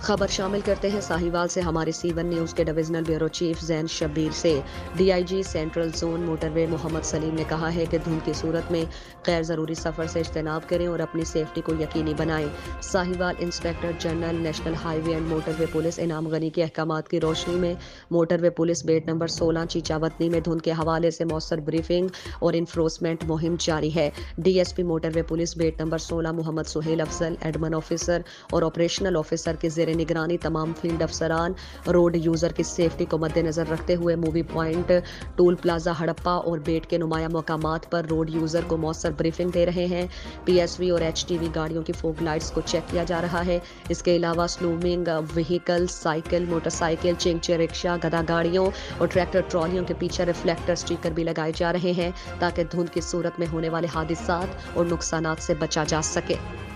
खबर शामिल करते हैं साहिवाल से हमारे C1 न्यूज़ के divisional bureau chief Zain Shabbir से। DIG central zone motorway Mohammad Saleem ने कहा है कि धुंध की सूरत में गैर ज़रूरी सफ़र से इज्तनाब करें और अपनी सेफ्टी को यकीनी बनाएं। Sahiwal inspector general national highway and motorway police इनाम गनी के अहकामात की रोशनी में motorway police beat number 16 Chichawatni में धुंध के हवाले से मौसर ब्रीफिंग और इन्फोर्समेंट मुहिम जारी है। DSP motorway police beat number 16 Mohammad Suhail Afzal admin officer और ऑपरेशनल ऑफिसर के जेर निगरानी तमाम फील्ड अफसरान रोड यूजर की सेफ्टी को मद्देनजर रखते हुए movie point, toll plaza Harappa और बेट के नुमाया मकामात पर रोड यूजर को मौसर ब्रीफिंग दे रहे हैं। पीएसवी और एचटीवी गाड़ियों की फोक लाइट्स को चेक किया जा रहा है। इसके अलावा स्लूमिंग व्हीकल, साइकिल, मोटरसाइकिल, चिंचे रिक्शा, गधा गाड़ियों और ट्रैक्टर ट्रॉलियों के पीछे रिफ्लेक्टर स्टिकर भी लगाए जा रहे हैं ताकि धुंध की सूरत में होने वाले हादिसात और नुकसानात से बचा जा सके।